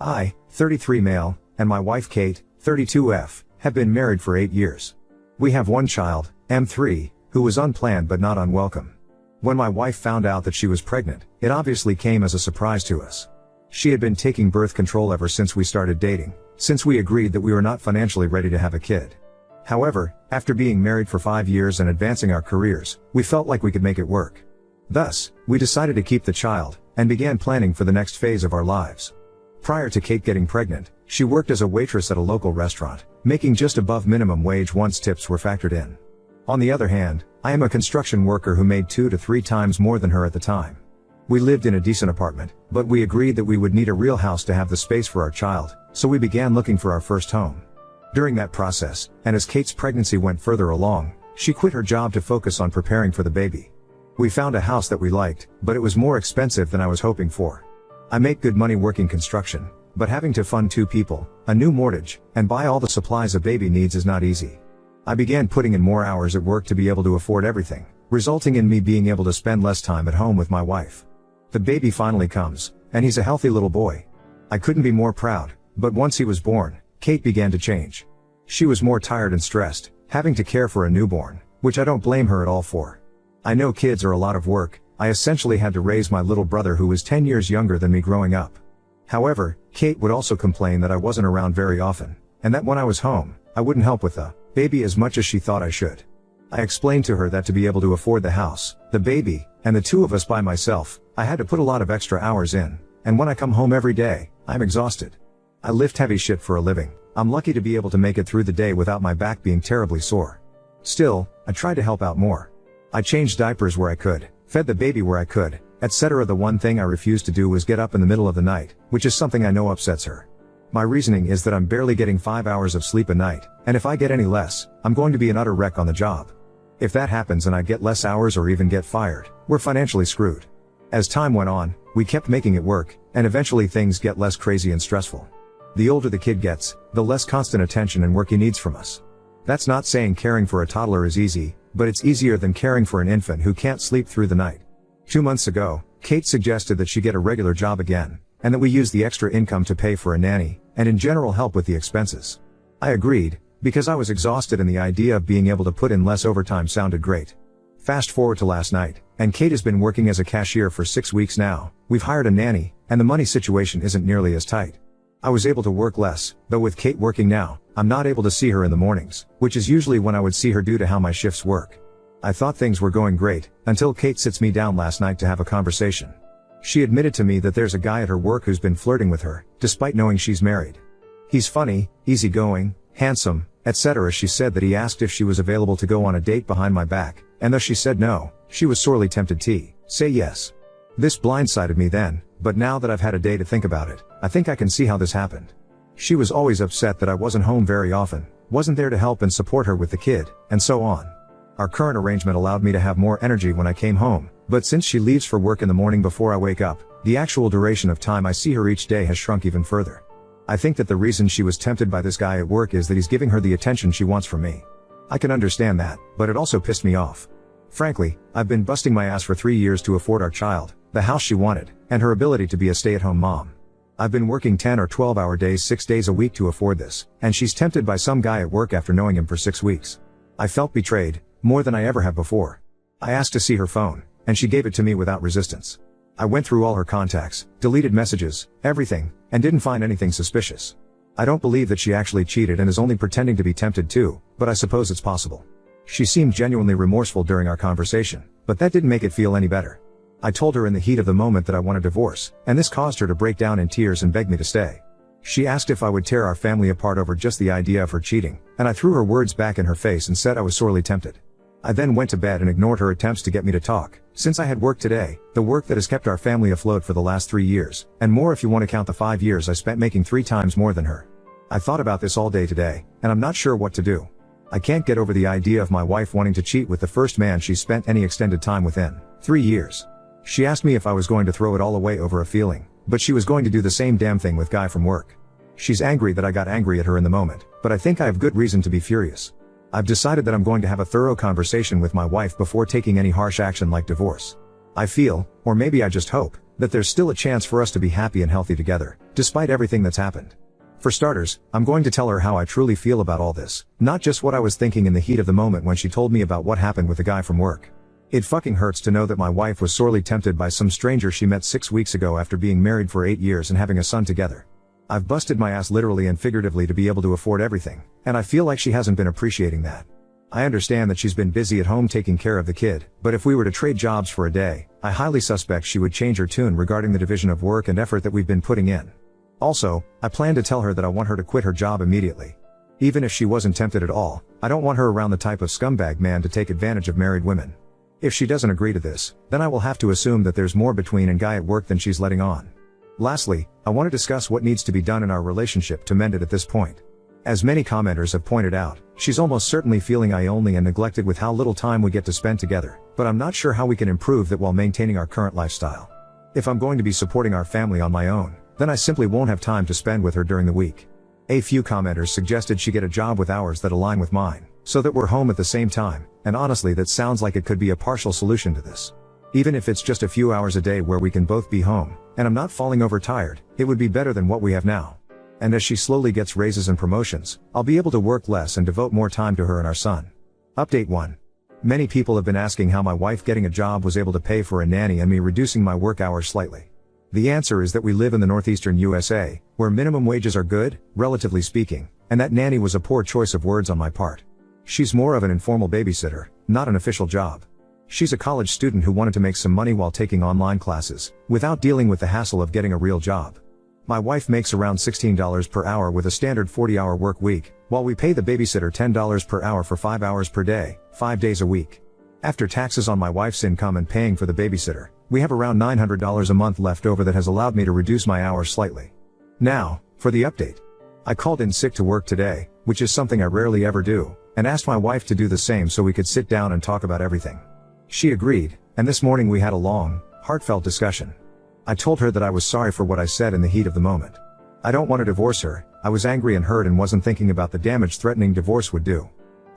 I, 33 male, and my wife Kate, 32F, have been married for 8 years. We have one child, M3, who was unplanned but not unwelcome. When my wife found out that she was pregnant, it obviously came as a surprise to us. She had been taking birth control ever since we started dating, since we agreed that we were not financially ready to have a kid. However, after being married for 5 years and advancing our careers, we felt like we could make it work. Thus, we decided to keep the child, and began planning for the next phase of our lives. Prior to Kate getting pregnant, she worked as a waitress at a local restaurant, making just above minimum wage once tips were factored in. On the other hand, I am a construction worker who made 2 to 3 times more than her at the time. We lived in a decent apartment, but we agreed that we would need a real house to have the space for our child, so we began looking for our first home. During that process, and as Kate's pregnancy went further along, she quit her job to focus on preparing for the baby. We found a house that we liked, but it was more expensive than I was hoping for. I make good money working construction, but having to fund 2 people, a new mortgage, and buy all the supplies a baby needs is not easy. I began putting in more hours at work to be able to afford everything, resulting in me being able to spend less time at home with my wife. The baby finally comes, and he's a healthy little boy. I couldn't be more proud, but once he was born, Kate began to change. She was more tired and stressed, having to care for a newborn, which I don't blame her at all for. I know kids are a lot of work. I essentially had to raise my little brother who was 10 years younger than me growing up. However, Kate would also complain that I wasn't around very often, and that when I was home, I wouldn't help with the baby as much as she thought I should. I explained to her that to be able to afford the house, the baby, and the 2 of us by myself, I had to put a lot of extra hours in, and when I come home every day, I'm exhausted. I lift heavy shit for a living. I'm lucky to be able to make it through the day without my back being terribly sore. Still, I tried to help out more. I changed diapers where I could, fed the baby where I could, etc. The one thing I refused to do was get up in the middle of the night, which is something I know upsets her. My reasoning is that I'm barely getting 5 hours of sleep a night, and if I get any less, I'm going to be an utter wreck on the job. If that happens and I get less hours or even get fired, we're financially screwed. As time went on, we kept making it work, and eventually things get less crazy and stressful. The older the kid gets, the less constant attention and work he needs from us. That's not saying caring for a toddler is easy, but it's easier than caring for an infant who can't sleep through the night. 2 months ago, Kate suggested that she get a regular job again, and that we use the extra income to pay for a nanny, and in general help with the expenses. I agreed, because I was exhausted and the idea of being able to put in less overtime sounded great. Fast forward to last night, and Kate has been working as a cashier for 6 weeks now. We've hired a nanny, and the money situation isn't nearly as tight. I was able to work less, though with Kate working now, I'm not able to see her in the mornings, which is usually when I would see her due to how my shifts work. I thought things were going great, until Kate sits me down last night to have a conversation. She admitted to me that there's a guy at her work who's been flirting with her, despite knowing she's married. He's funny, easygoing, handsome, etc. She said that he asked if she was available to go on a date behind my back, and though she said no, she was sorely tempted to say yes. This blindsided me then, but now that I've had a day to think about it, I think I can see how this happened. She was always upset that I wasn't home very often, wasn't there to help and support her with the kid, and so on. Our current arrangement allowed me to have more energy when I came home, but since she leaves for work in the morning before I wake up, the actual duration of time I see her each day has shrunk even further. I think that the reason she was tempted by this guy at work is that he's giving her the attention she wants from me. I can understand that, but it also pissed me off. Frankly, I've been busting my ass for 3 years to afford our child, the house she wanted, and her ability to be a stay-at-home mom. I've been working 10 or 12-hour days 6 days a week to afford this, and she's tempted by some guy at work after knowing him for 6 weeks. I felt betrayed, more than I ever have before. I asked to see her phone, and she gave it to me without resistance. I went through all her contacts, deleted messages, everything, and didn't find anything suspicious. I don't believe that she actually cheated and is only pretending to be tempted too, but I suppose it's possible. She seemed genuinely remorseful during our conversation, but that didn't make it feel any better. I told her in the heat of the moment that I want a divorce, and this caused her to break down in tears and beg me to stay. She asked if I would tear our family apart over just the idea of her cheating, and I threw her words back in her face and said I was sorely tempted. I then went to bed and ignored her attempts to get me to talk, since I had work today, the work that has kept our family afloat for the last 3 years, and more if you want to count the 5 years I spent making 3 times more than her. I thought about this all day today, and I'm not sure what to do. I can't get over the idea of my wife wanting to cheat with the first man she's spent any extended time within 3 years. She asked me if I was going to throw it all away over a feeling, but she was going to do the same damn thing with guy from work. She's angry that I got angry at her in the moment, but I think I have good reason to be furious. I've decided that I'm going to have a thorough conversation with my wife before taking any harsh action like divorce. I feel, or maybe I just hope, that there's still a chance for us to be happy and healthy together, despite everything that's happened. For starters, I'm going to tell her how I truly feel about all this, not just what I was thinking in the heat of the moment when she told me about what happened with the guy from work. It fucking hurts to know that my wife was sorely tempted by some stranger she met 6 weeks ago after being married for 8 years and having a son together. I've busted my ass literally and figuratively to be able to afford everything, and I feel like she hasn't been appreciating that. I understand that she's been busy at home taking care of the kid, but if we were to trade jobs for a day, I highly suspect she would change her tune regarding the division of work and effort that we've been putting in. Also, I plan to tell her that I want her to quit her job immediately. Even if she wasn't tempted at all, I don't want her around the type of scumbag man to take advantage of married women. If she doesn't agree to this, then I will have to assume that there's more between and guy at work than she's letting on. Lastly, I want to discuss what needs to be done in our relationship to mend it at this point. As many commenters have pointed out, she's almost certainly feeling lonely and neglected with how little time we get to spend together, but I'm not sure how we can improve that while maintaining our current lifestyle. If I'm going to be supporting our family on my own, then I simply won't have time to spend with her during the week. A few commenters suggested she get a job with hours that align with mine, so that we're home at the same time, and honestly that sounds like it could be a partial solution to this. Even if it's just a few hours a day where we can both be home, and I'm not falling overtired, it would be better than what we have now. And as she slowly gets raises and promotions, I'll be able to work less and devote more time to her and our son. Update 1. Many people have been asking how my wife getting a job was able to pay for a nanny and me reducing my work hours slightly. The answer is that we live in the northeastern USA, where minimum wages are good, relatively speaking, and that nanny was a poor choice of words on my part. She's more of an informal babysitter, not an official job. She's a college student who wanted to make some money while taking online classes, without dealing with the hassle of getting a real job. My wife makes around $16 per hour with a standard 40-hour work week, while we pay the babysitter $10 per hour for 5 hours per day, 5 days a week. After taxes on my wife's income and paying for the babysitter, we have around $900 a month left over that has allowed me to reduce my hours slightly. Now, for the update. I called in sick to work today, which is something I rarely ever do, and asked my wife to do the same so we could sit down and talk about everything. She agreed, and this morning we had a long, heartfelt discussion. I told her that I was sorry for what I said in the heat of the moment. I don't want to divorce her, I was angry and hurt and wasn't thinking about the damage threatening divorce would do.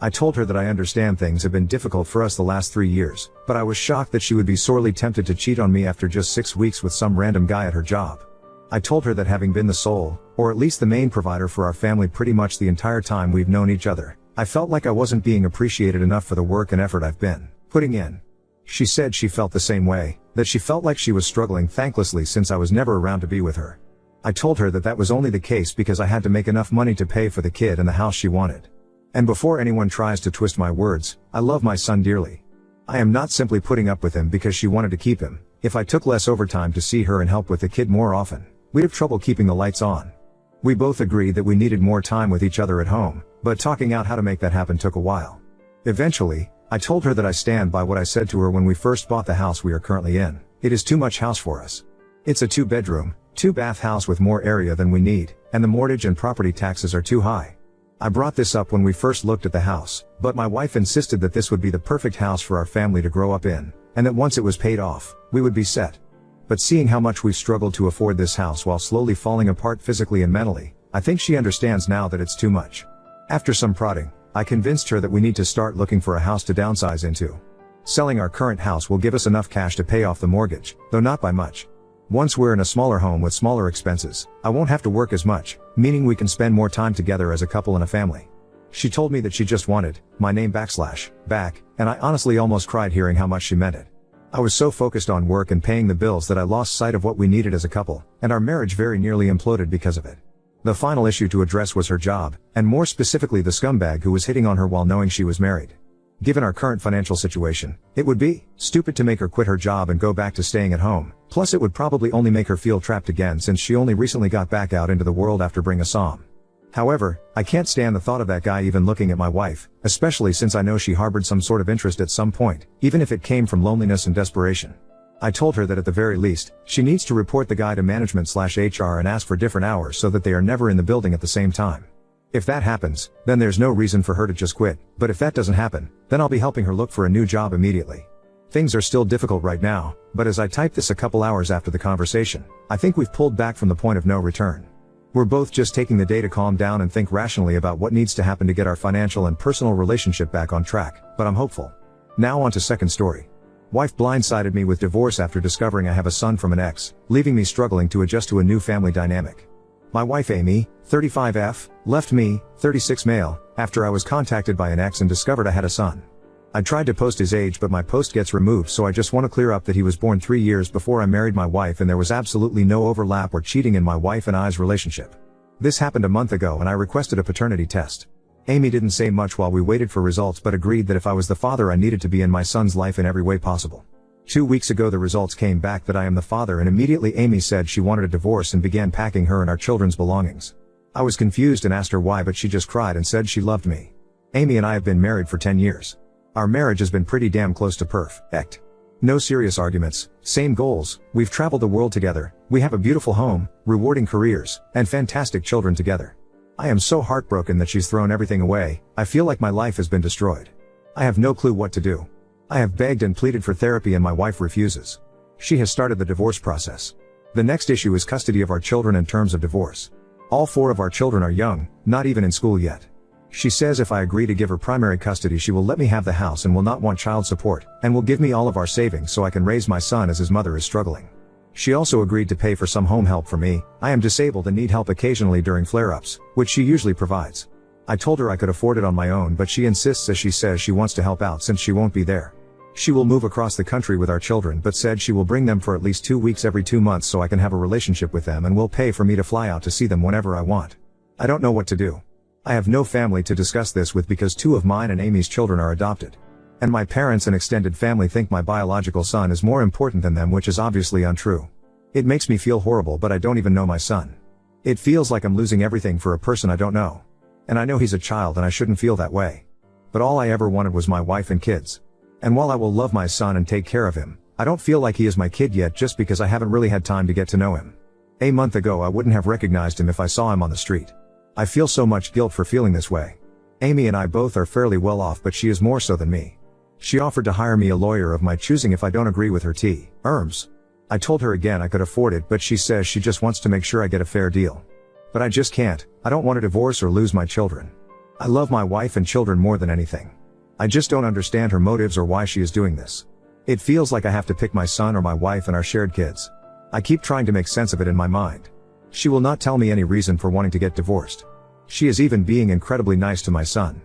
I told her that I understand things have been difficult for us the last 3 years, but I was shocked that she would be sorely tempted to cheat on me after just 6 weeks with some random guy at her job. I told her that having been the sole, or at least the main provider for our family pretty much the entire time we've known each other, I felt like I wasn't being appreciated enough for the work and effort I've been putting in. She said she felt the same way, that she felt like she was struggling thanklessly since I was never around to be with her. I told her that that was only the case because I had to make enough money to pay for the kid and the house she wanted. And before anyone tries to twist my words, I love my son dearly. I am not simply putting up with him because she wanted to keep him. If I took less overtime to see her and help with the kid more often, we'd have trouble keeping the lights on. We both agreed that we needed more time with each other at home, but talking out how to make that happen took a while. Eventually, I told her that I stand by what I said to her when we first bought the house we are currently in. It is too much house for us. It's a 2-bedroom, 2-bath house with more area than we need, and the mortgage and property taxes are too high. I brought this up when we first looked at the house, but my wife insisted that this would be the perfect house for our family to grow up in, and that once it was paid off, we would be set. But seeing how much we've struggled to afford this house while slowly falling apart physically and mentally, I think she understands now that it's too much. After some prodding, I convinced her that we need to start looking for a house to downsize into. Selling our current house will give us enough cash to pay off the mortgage, though not by much. Once we're in a smaller home with smaller expenses, I won't have to work as much, meaning we can spend more time together as a couple and a family. She told me that she just wanted my name back, and I honestly almost cried hearing how much she meant it. I was so focused on work and paying the bills that I lost sight of what we needed as a couple, and our marriage very nearly imploded because of it. The final issue to address was her job, and more specifically the scumbag who was hitting on her while knowing she was married. Given our current financial situation, it would be stupid to make her quit her job and go back to staying at home, plus it would probably only make her feel trapped again since she only recently got back out into the world after being a SOM. However, I can't stand the thought of that guy even looking at my wife, especially since I know she harbored some sort of interest at some point, even if it came from loneliness and desperation. I told her that at the very least, she needs to report the guy to management/HR and ask for different hours so that they are never in the building at the same time. If that happens, then there's no reason for her to just quit, but if that doesn't happen, then I'll be helping her look for a new job immediately. Things are still difficult right now, but as I typed this a couple hours after the conversation, I think we've pulled back from the point of no return. We're both just taking the day to calm down and think rationally about what needs to happen to get our financial and personal relationship back on track, but I'm hopeful. Now on to second story. Wife blindsided me with divorce after discovering I have a son from an ex, leaving me struggling to adjust to a new family dynamic. My wife Amy, 35F, left me, 36 male, after I was contacted by an ex and discovered I had a son. I tried to post his age but my post gets removed, so I just want to clear up that he was born 3 years before I married my wife and there was absolutely no overlap or cheating in my wife and I's relationship. This happened a month ago and I requested a paternity test. Amy didn't say much while we waited for results but agreed that if I was the father I needed to be in my son's life in every way possible. 2 weeks ago the results came back that I am the father and immediately Amy said she wanted a divorce and began packing her and our children's belongings. I was confused and asked her why but she just cried and said she loved me. Amy and I have been married for 10 years. Our marriage has been pretty damn close to perfect. No serious arguments, same goals, we've traveled the world together, we have a beautiful home, rewarding careers, and fantastic children together. I am so heartbroken that she's thrown everything away, I feel like my life has been destroyed. I have no clue what to do. I have begged and pleaded for therapy and my wife refuses. She has started the divorce process. The next issue is custody of our children and terms of divorce. All 4 of our children are young, not even in school yet. She says if I agree to give her primary custody she will let me have the house and will not want child support, and will give me all of our savings so I can raise my son as his mother is struggling. She also agreed to pay for some home help for me. I am disabled and need help occasionally during flare-ups, which she usually provides. I told her I could afford it on my own but she insists as she says she wants to help out since she won't be there. She will move across the country with our children but said she will bring them for at least 2 weeks every 2 months so I can have a relationship with them and will pay for me to fly out to see them whenever I want. I don't know what to do. I have no family to discuss this with because 2 of mine and Amy's children are adopted. And my parents and extended family think my biological son is more important than them, which is obviously untrue. It makes me feel horrible but I don't even know my son. It feels like I'm losing everything for a person I don't know. And I know he's a child and I shouldn't feel that way. But all I ever wanted was my wife and kids. And while I will love my son and take care of him, I don't feel like he is my kid yet just because I haven't really had time to get to know him. A month ago I wouldn't have recognized him if I saw him on the street. I feel so much guilt for feeling this way. Amy and I both are fairly well off but she is more so than me. She offered to hire me a lawyer of my choosing if I don't agree with her terms. I told her again I could afford it but she says she just wants to make sure I get a fair deal. But I just can't, I don't want to divorce or lose my children. I love my wife and children more than anything. I just don't understand her motives or why she is doing this. It feels like I have to pick my son or my wife and our shared kids. I keep trying to make sense of it in my mind. She will not tell me any reason for wanting to get divorced. She is even being incredibly nice to my son.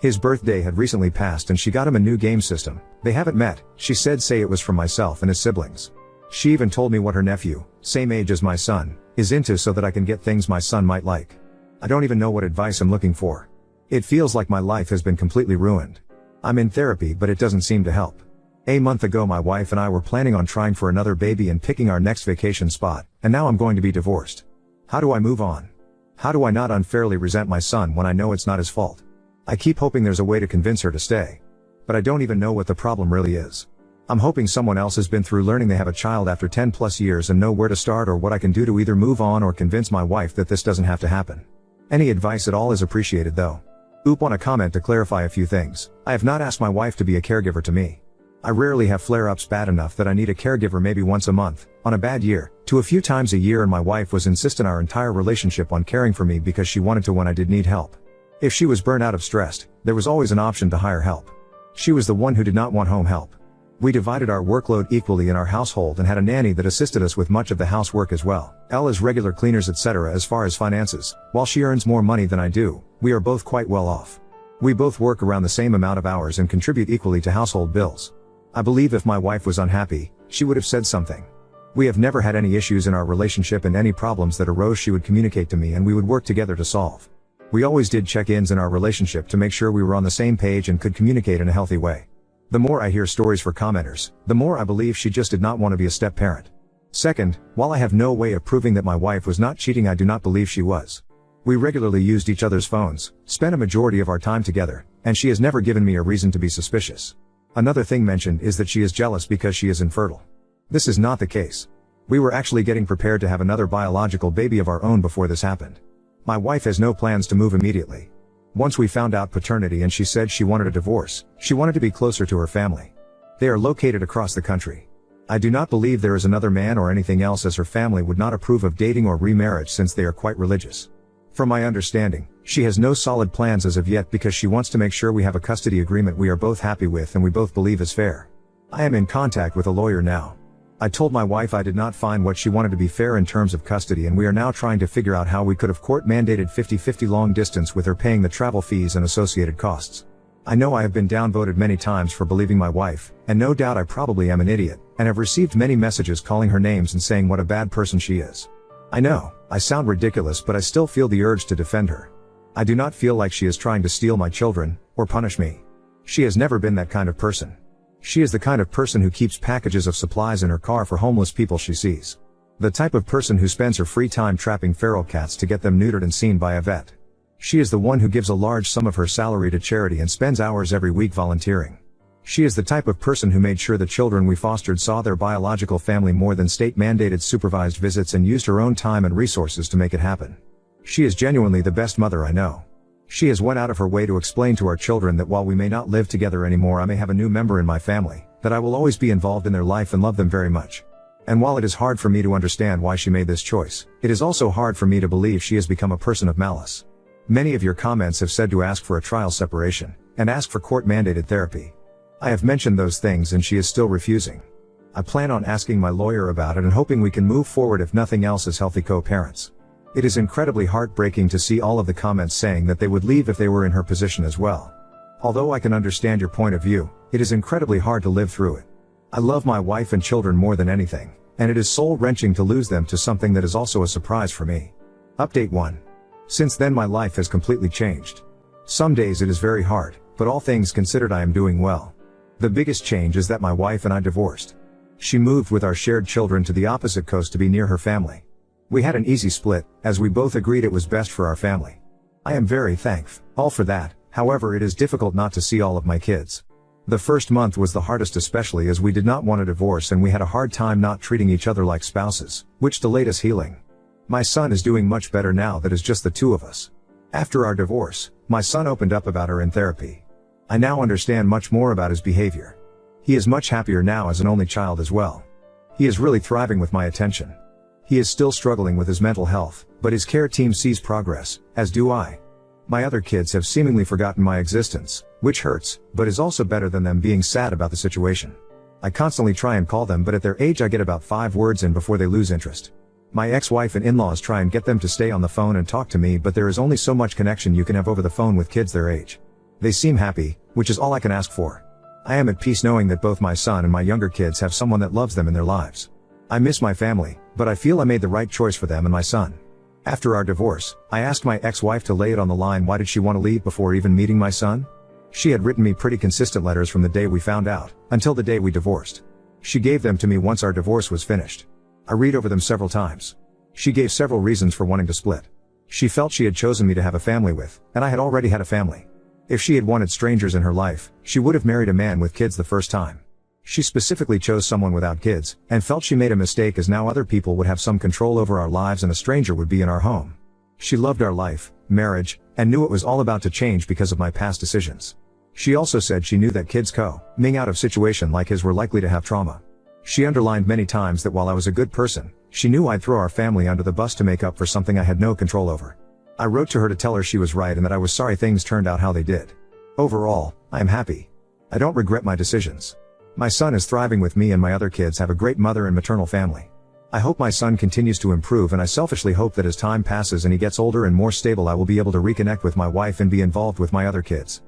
His birthday had recently passed and she got him a new game system. They haven't met, she said say it was from myself and his siblings. She even told me what her nephew, same age as my son, is into so that I can get things my son might like. I don't even know what advice I'm looking for. It feels like my life has been completely ruined. I'm in therapy but it doesn't seem to help. A month ago my wife and I were planning on trying for another baby and picking our next vacation spot, and now I'm going to be divorced. How do I move on? How do I not unfairly resent my son when I know it's not his fault? I keep hoping there's a way to convince her to stay. But I don't even know what the problem really is. I'm hoping someone else has been through learning they have a child after 10 plus years and know where to start or what I can do to either move on or convince my wife that this doesn't have to happen. Any advice at all is appreciated though. Want a comment to clarify a few things. I have not asked my wife to be a caregiver to me. I rarely have flare-ups bad enough that I need a caregiver maybe once a month, on a bad year, to a few times a year, and my wife was insistent our entire relationship on caring for me because she wanted to when I did need help. If she was burnt out of stressed, there was always an option to hire help. She was the one who did not want home help. We divided our workload equally in our household and had a nanny that assisted us with much of the housework as well. As regular cleaners etc. As far as finances, while she earns more money than I do, we are both quite well off. We both work around the same amount of hours and contribute equally to household bills. I believe if my wife was unhappy, she would have said something. We have never had any issues in our relationship and any problems that arose she would communicate to me and we would work together to solve. We always did check-ins in our relationship to make sure we were on the same page and could communicate in a healthy way. The more I hear stories for commenters, the more I believe she just did not want to be a step-parent. Second, while I have no way of proving that my wife was not cheating, I do not believe she was. We regularly used each other's phones, spent a majority of our time together, and she has never given me a reason to be suspicious. Another thing mentioned is that she is jealous because she is infertile. This is not the case. We were actually getting prepared to have another biological baby of our own before this happened. My wife has no plans to move immediately. Once we found out paternity and she said she wanted a divorce, she wanted to be closer to her family. They are located across the country. I do not believe there is another man or anything else, as her family would not approve of dating or remarriage since they are quite religious. From my understanding, she has no solid plans as of yet because she wants to make sure we have a custody agreement we are both happy with and we both believe is fair. I am in contact with a lawyer now. I told my wife I did not find what she wanted to be fair in terms of custody, and we are now trying to figure out how we could have court-mandated 50-50 long distance with her paying the travel fees and associated costs. I know I have been downvoted many times for believing my wife, and no doubt I probably am an idiot, and have received many messages calling her names and saying what a bad person she is. I know, I sound ridiculous, but I still feel the urge to defend her. I do not feel like she is trying to steal my children, or punish me. She has never been that kind of person. She is the kind of person who keeps packages of supplies in her car for homeless people she sees. The type of person who spends her free time trapping feral cats to get them neutered and seen by a vet. She is the one who gives a large sum of her salary to charity and spends hours every week volunteering. She is the type of person who made sure the children we fostered saw their biological family more than state-mandated supervised visits, and used her own time and resources to make it happen. She is genuinely the best mother I know. She has went out of her way to explain to our children that while we may not live together anymore, I may have a new member in my family, that I will always be involved in their life and love them very much. And while it is hard for me to understand why she made this choice, it is also hard for me to believe she has become a person of malice. Many of your comments have said to ask for a trial separation, and ask for court-mandated therapy. I have mentioned those things and she is still refusing. I plan on asking my lawyer about it and hoping we can move forward, if nothing else, as healthy co-parents. It is incredibly heartbreaking to see all of the comments saying that they would leave if they were in her position as well. Although I can understand your point of view, it is incredibly hard to live through it. I love my wife and children more than anything, and it is soul-wrenching to lose them to something that is also a surprise for me. Update 1. Since then my life has completely changed. Some days it is very hard, but all things considered I am doing well. The biggest change is that my wife and I divorced. She moved with our shared children to the opposite coast to be near her family. We had an easy split, as we both agreed it was best for our family. I am very thankful for that. However, it is difficult not to see all of my kids. The first month was the hardest, especially as we did not want a divorce and we had a hard time not treating each other like spouses, which delayed us healing. My son is doing much better now that is just the two of us. After our divorce, my son opened up about her in therapy. I now understand much more about his behavior. He is much happier now as an only child as well. He is really thriving with my attention. He is still struggling with his mental health, but his care team sees progress, as do I. My other kids have seemingly forgotten my existence, which hurts, but is also better than them being sad about the situation. I constantly try and call them, but at their age I get about 5 words in before they lose interest. My ex-wife and in-laws try and get them to stay on the phone and talk to me, but there is only so much connection you can have over the phone with kids their age. They seem happy, which is all I can ask for. I am at peace knowing that both my son and my younger kids have someone that loves them in their lives. I miss my family, but I feel I made the right choice for them and my son. After our divorce, I asked my ex-wife to lay it on the line why did she want to leave before even meeting my son? She had written me pretty consistent letters from the day we found out, until the day we divorced. She gave them to me once our divorce was finished. I read over them several times. She gave several reasons for wanting to split. She felt she had chosen me to have a family with, and I had already had a family. If she had wanted strangers in her life, she would have married a man with kids the first time. She specifically chose someone without kids, and felt she made a mistake, as now other people would have some control over our lives and a stranger would be in our home. She loved our life, marriage, and knew it was all about to change because of my past decisions. She also said she knew that kids coming out of situation like his were likely to have trauma. She underlined many times that while I was a good person, she knew I'd throw our family under the bus to make up for something I had no control over. I wrote to her to tell her she was right and that I was sorry things turned out how they did. Overall, I am happy. I don't regret my decisions. My son is thriving with me and my other kids have a great mother and maternal family. I hope my son continues to improve, and I selfishly hope that as time passes and he gets older and more stable I will be able to reconnect with my wife and be involved with my other kids.